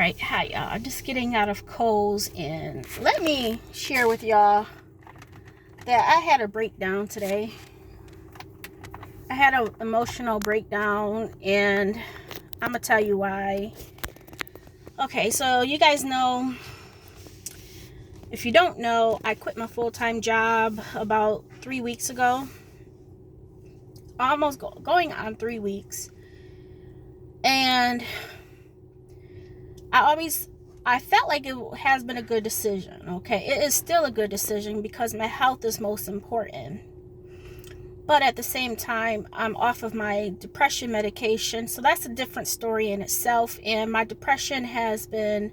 Alright, hi y'all. I'm just getting out of Kohl's, and let me share with y'all that I had a breakdown today. I had an emotional breakdown, and I'm gonna tell you why. Okay, so you guys know, if you don't know, I quit my full-time job about 3 weeks ago. Almost going on 3 weeks. And I felt like it has been a good decision, okay? It is still a good decision because my health is most important. But at the same time, I'm off of my depression medication, so that's a different story in itself. And my depression has been,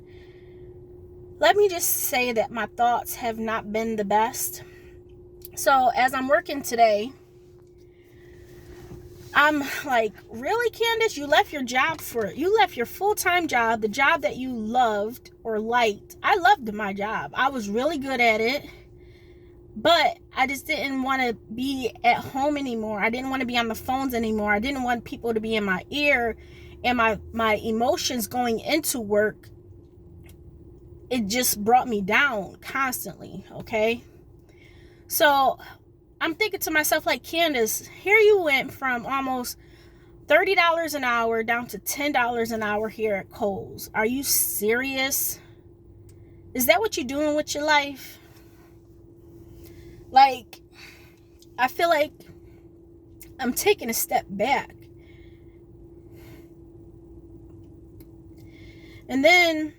let me just say that my thoughts have not been the best. So as I'm working today, I'm like, really, Candace? You left your full-time job, the job that you loved or liked. I loved my job. I was really good at it. But I just didn't want to be at home anymore. I didn't want to be on the phones anymore. I didn't want people to be in my ear, and my emotions going into work. It just brought me down constantly, okay? So I'm thinking to myself, like, Candace, here you went from almost $30 an hour down to $10 an hour here at Kohl's. Are you serious? Is that what you're doing with your life? Like, I feel like I'm taking a step back. And then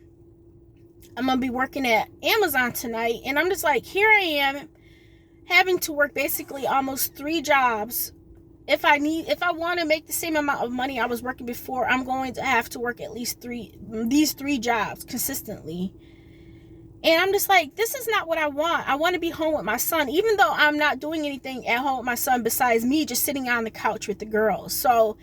I'm going to be working at Amazon tonight, and I'm just like, here I am, having to work basically almost 3 jobs. If I want to make the same amount of money I was working before, I'm going to have to work at least these three jobs consistently. And I'm just like, this is not what I want. I want to be home with my son, even though I'm not doing anything at home with my son besides me just sitting on the couch with the girls. So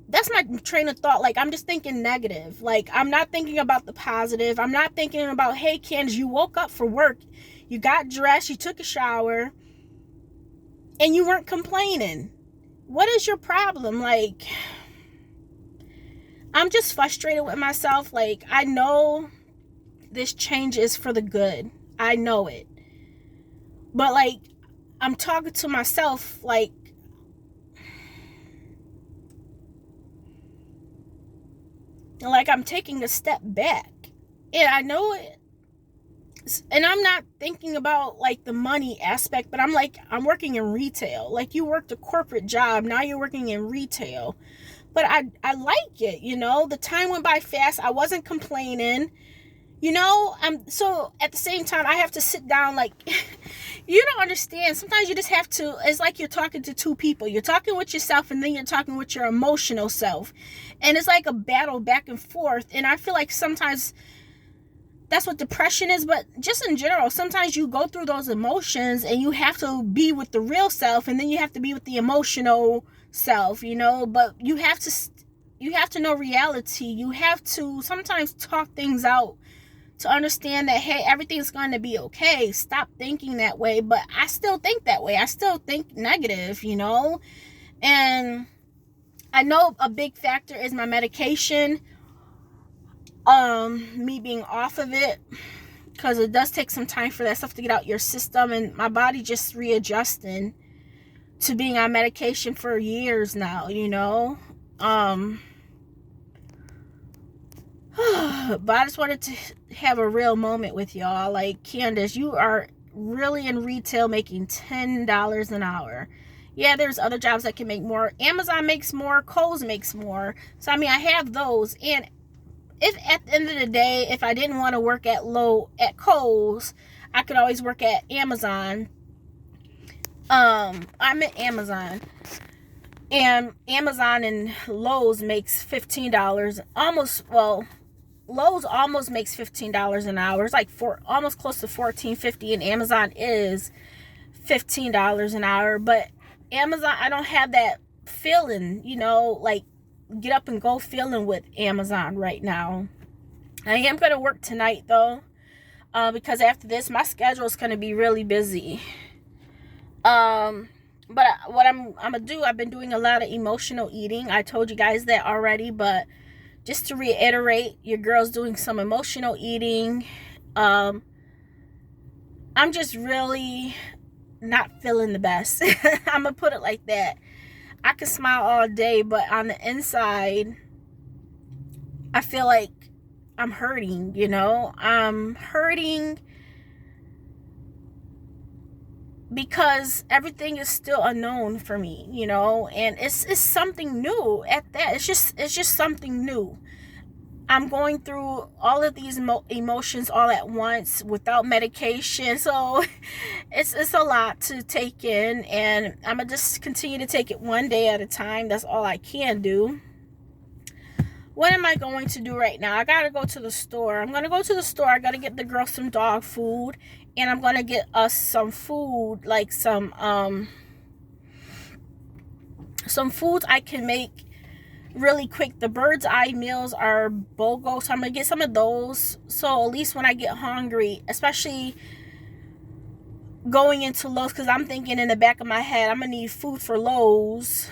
that's my train of thought. Like, I'm just thinking negative. Like, I'm not thinking about the positive. I'm not thinking about, hey, Candace, you woke up for work. You got dressed, you took a shower, and you weren't complaining. What is your problem? Like, I'm just frustrated with myself. Like, I know this change is for the good. I know it. But, like, I'm talking to myself, like, I'm taking a step back. And I know it. And I'm not thinking about, like, the money aspect, but I'm like, I'm working in retail. Like, you worked a corporate job, now you're working in retail. But I like it, you know? The time went by fast. I wasn't complaining. You know, so at the same time, I have to sit down, like, you don't understand. Sometimes you just have to, it's like you're talking to two people. You're talking with yourself, and then you're talking with your emotional self. And it's like a battle back and forth. And I feel like sometimes that's what depression is, but just in general, sometimes you go through those emotions and you have to be with the real self, and then you have to be with the emotional self, you know, but you have to know reality. You have to sometimes talk things out to understand that, hey, everything's going to be okay. Stop thinking that way. But I still think that way. I still think negative, you know, and I know a big factor is my medication. Me being off of it, because it does take some time for that stuff to get out your system, and my body just readjusting to being on medication for years now, you know. But I just wanted to have a real moment with y'all. Like, Candace, you are really in retail making $10 an hour. Yeah, there's other jobs that can make more. Amazon makes more, Kohl's makes more. So I mean, I have those. And if at the end of the day, if I didn't want to work at Kohl's, I could always work at Amazon. I'm at Amazon, and Amazon and Lowe's makes $15 almost. Well, Lowe's almost makes $15 an hour. It's like almost close to $14.50, and Amazon is $15 an hour. But Amazon, I don't have that feeling, you know, like, get up and go feeling with Amazon right now. I am going to work tonight, though, because after this, my schedule is going to be really busy. But what I'm going to do, I've been doing a lot of emotional eating. I told you guys that already, but Just to reiterate, your girl's doing some emotional eating. I'm just really not feeling the best. I'm gonna put it like that. I can smile all day, but on the inside, I feel like I'm hurting, I'm hurting because everything is still unknown for me, and it's something new at that. It's just something new. I'm going through all of these emotions all at once without medication. So it's a lot to take in, and I'm going to just continue to take it one day at a time. That's all I can do. What am I going to do right now? I got to go to the store. I'm going to go to the store. I got to get the girl some dog food, and I'm going to get us some food, like some foods I can make really quick. The bird's eye meals are BOGO, so I'm gonna get some of those, so at least when I get hungry, especially going into Lowe's, because I'm thinking in the back of my head, I'm gonna need food for Lowe's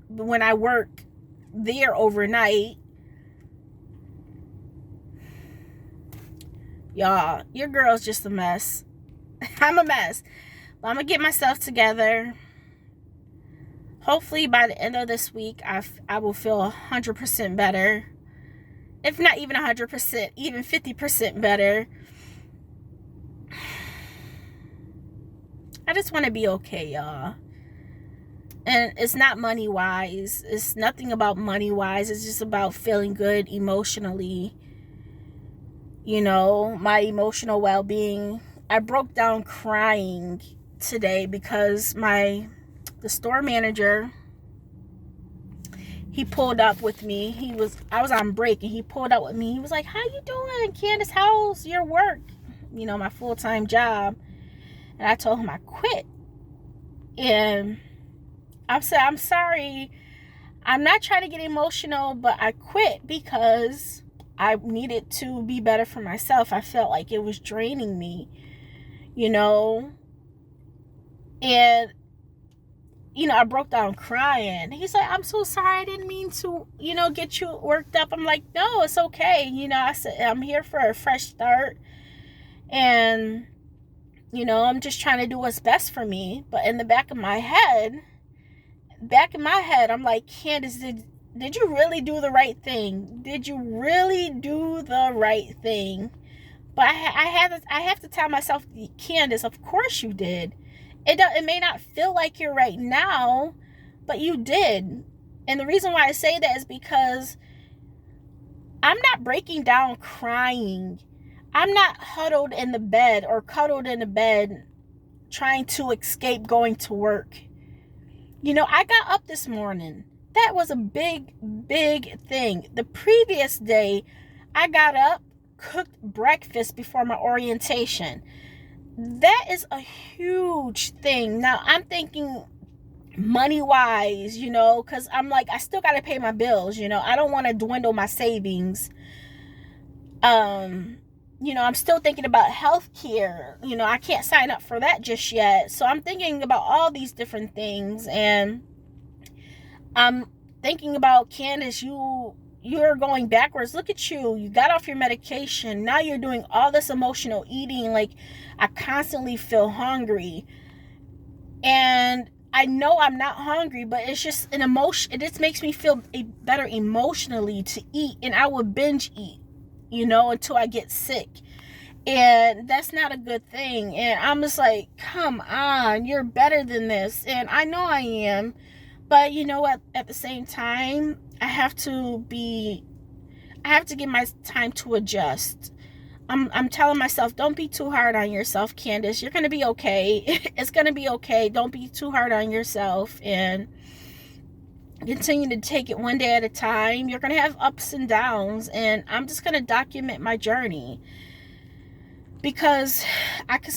when I work there overnight. Y'all, your girl's just a mess. I'm a mess, but I'm gonna get myself together. Hopefully by the end of this week, I will feel 100% better. If not even 100%, even 50% better. I just want to be okay, y'all. And it's not money-wise. It's nothing about money-wise. It's just about feeling good emotionally. My emotional well-being. I broke down crying today because the store manager, he pulled up with me. I was on break, and he pulled up with me. He was like, "How you doing, Candace? How's your work? My full-time job." And I told him I quit. And I said, "I'm sorry. I'm not trying to get emotional, but I quit because I needed to be better for myself. I felt like it was draining me, And I broke down crying. He's like, "I'm so sorry. I didn't mean to, get you worked up." I'm like, "No, it's okay." I said, "I'm here for a fresh start. And, I'm just trying to do what's best for me." But in the back of my head, I'm like, "Candace, did you really do the right thing? Did you really do the right thing?" But I have to tell myself, "Candace, of course you did. It may not feel like you're right now, but you did." And the reason why I say that is because I'm not breaking down crying. I'm not huddled in the bed or cuddled in the bed trying to escape going to work. I got up this morning. That was a big, big thing. The previous day, I got up, cooked breakfast before my orientation. That is a huge thing. Now, I'm thinking money-wise, because I'm like, I still got to pay my bills, I don't want to dwindle my savings. I'm still thinking about health care. I can't sign up for that just yet. So I'm thinking about all these different things. And I'm thinking about, Candace, you're going backwards. Look at you. You got off your medication. Now you're doing all this emotional eating. Like, I constantly feel hungry. And I know I'm not hungry, but it's just an emotion. It just makes me feel better emotionally to eat. And I would binge eat, until I get sick. And that's not a good thing. And I'm just like, come on, you're better than this. And I know I am. But at the same time, I have to give my time to adjust. I'm telling myself, don't be too hard on yourself, Candace. You're going to be okay. It's going to be okay. Don't be too hard on yourself, and continue to take it one day at a time. You're going to have ups and downs, and I'm just going to document my journey. Because I can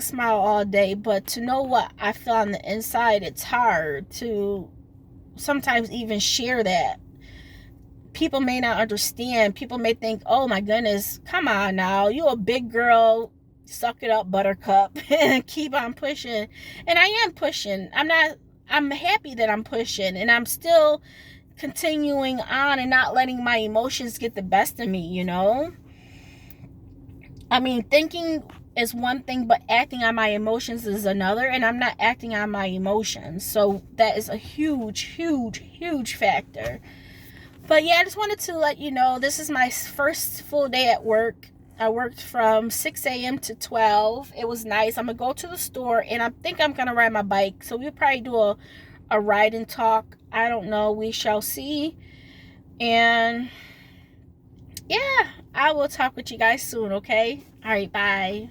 smile all day, but to know what I feel on the inside, it's hard to sometimes even share that. People may not understand. People may think, "Oh my goodness, come on now. You a big girl. Suck it up, buttercup." And keep on pushing. And I am pushing. I'm happy that I'm pushing. And I'm still continuing on and not letting my emotions get the best of me, you know? I mean, thinking is one thing, but acting on my emotions is another, and I'm not acting on my emotions. So that is a huge, huge, huge factor. But yeah, I just wanted to let you know, this is my first full day at work. I worked from 6 a.m. to 12. It was nice. I'm going to go to the store, and I think I'm going to ride my bike. So we'll probably do a ride and talk. I don't know. We shall see. And yeah, I will talk with you guys soon, okay? All right, bye.